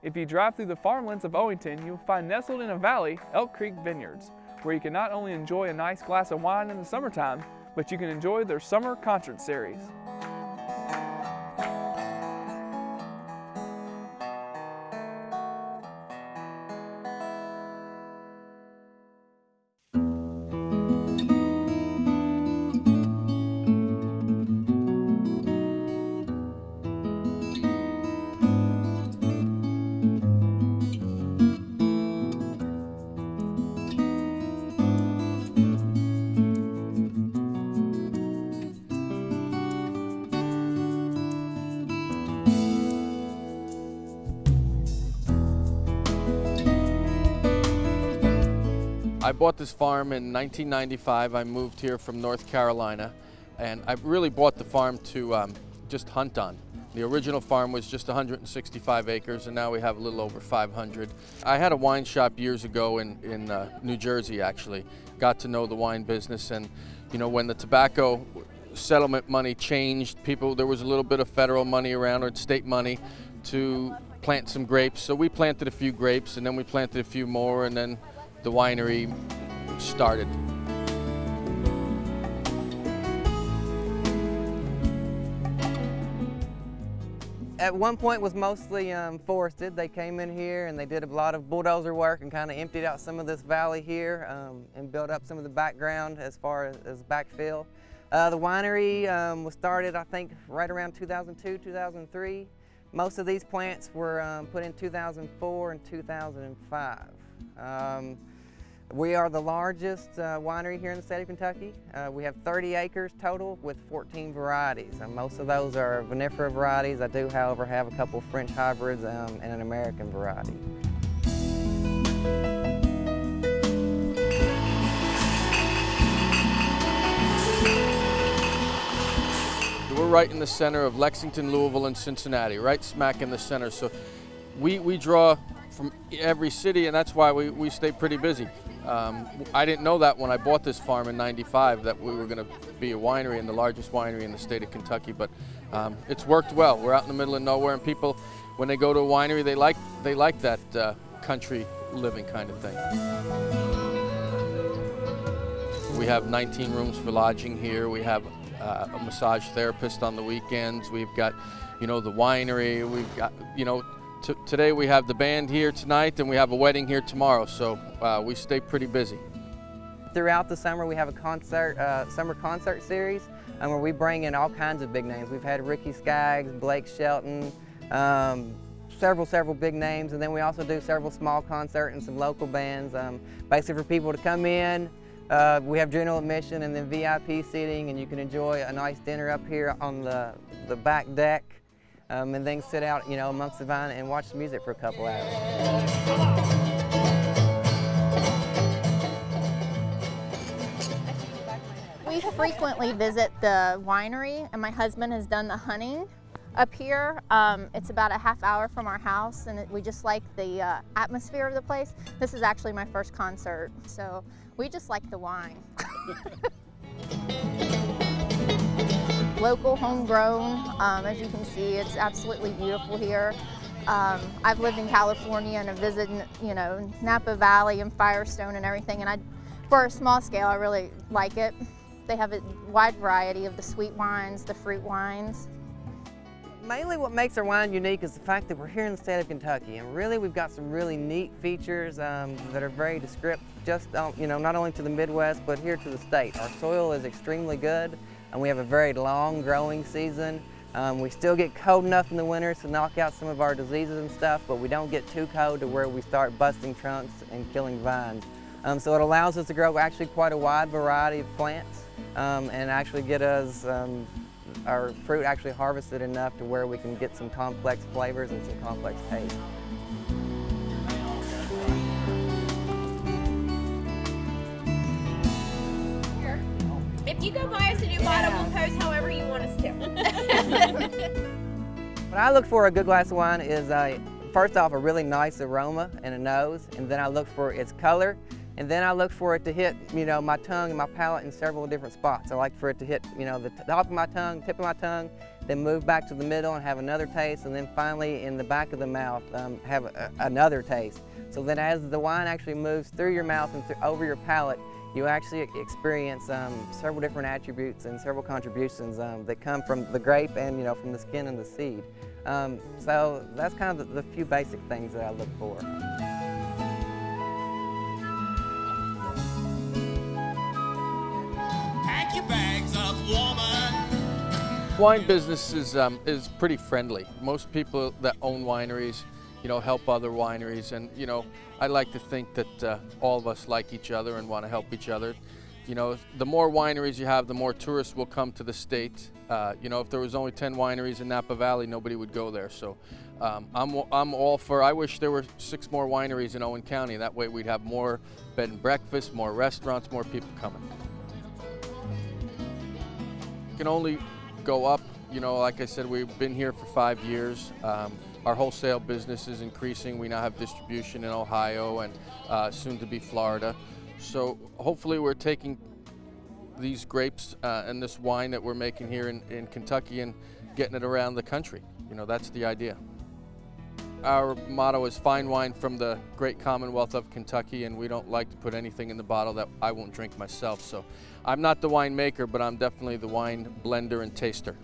If you drive through the farmlands of Owington, you'll find nestled in a valley Elk Creek Vineyards, where you can not only enjoy a nice glass of wine in the summertime, but you can enjoy their summer concert series. I bought this farm in 1995. I moved here from North Carolina, and I really bought the farm to just hunt on. The original farm was just 165 acres, and now we have a little over 500. I had a wine shop years ago in New Jersey, actually. Got to know the wine business, and you know, when the tobacco settlement money changed, there was a little bit of federal money around, or state money, to plant some grapes. So we planted a few grapes, and then we planted a few more, and then the winery started. At one point it was mostly forested. They came in here and they did a lot of bulldozer work and kind of emptied out some of this valley here and built up some of the background as far as backfill. The winery was started, I think, right around 2002, 2003. Most of these plants were put in 2004 and 2005. We are the largest winery here in the state of Kentucky. We have 30 acres total with 14 varieties. Most of those are vinifera varieties. I do, however, have a couple French hybrids and an American variety. We're right in the center of Lexington, Louisville, and Cincinnati, right smack in the center. So we draw from every city, and that's why we stay pretty busy. I didn't know that when I bought this farm in '95 that we were going to be a winery and the largest winery in the state of Kentucky, but it's worked well. We're out in the middle of nowhere, and people, when they go to a winery, they like that country living kind of thing. We have 19 rooms for lodging here. We have a massage therapist on the weekends. We've got, you know, the winery. We've got, you know, today we have the band here tonight, and we have a wedding here tomorrow, so we stay pretty busy. Throughout the summer we have a concert, summer concert series where we bring in all kinds of big names. We've had Ricky Skaggs, Blake Shelton, several big names, and then we also do several small concerts and some local bands, basically for people to come in. We have general admission and then VIP seating, and you can enjoy a nice dinner up here on the back deck. And then sit out, you know, amongst the vine and watch the music for a couple hours. We frequently visit the winery, and my husband has done the hunting up here. It's about a half hour from our house, and we just like the atmosphere of the place. This is actually my first concert, so we just like the wine. Local, homegrown, as you can see, it's absolutely beautiful here. I've lived in California and I've visited, you know, Napa Valley and Firestone and everything, and for a small scale, I really like it. They have a wide variety of the sweet wines, the fruit wines. Mainly what makes our wine unique is the fact that we're here in the state of Kentucky, and really we've got some really neat features that are very descriptive, just you know, not only to the Midwest but here to the state. Our soil is extremely good, and we have a very long growing season. We still get cold enough in the winters to knock out some of our diseases and stuff, but we don't get too cold to where we start busting trunks and killing vines. So it allows us to grow actually quite a wide variety of plants and actually get us our fruit actually harvested enough to where we can get some complex flavors and some complex taste. If you go buy us a new bottle, we'll post however you want us to. What I look for a good glass of wine is, first off, a really nice aroma and a nose, and then I look for its color, And then I look for it to hit, my tongue and my palate in several different spots. I like for it to hit, the top of my tongue, tip of my tongue, then move back to the middle and have another taste, and then finally in the back of the mouth have another taste. So then as the wine actually moves through your mouth and over your palate, you actually experience several different attributes and several contributions that come from the grape and from the skin and the seed. So that's kind of the few basic things that I look for. Pack your bags up, woman. Wine business is pretty friendly. Most people that own wineries, help other wineries, and I like to think that all of us like each other and want to help each other. The more wineries you have, the more tourists will come to the state. If there was only 10 wineries in Napa Valley, nobody would go there. So I'm all for, I wish there were 6 more wineries in Owen County. That way we'd have more bed and breakfast, more restaurants, more people coming. It can only go up. Like I said, we've been here for 5 years. Our wholesale business is increasing. We now have distribution in Ohio and soon to be Florida. So hopefully we're taking these grapes and this wine that we're making here in Kentucky and getting it around the country. That's the idea. Our motto is fine wine from the great Commonwealth of Kentucky, and we don't like to put anything in the bottle that I won't drink myself. So I'm not the wine maker, but I'm definitely the wine blender and taster.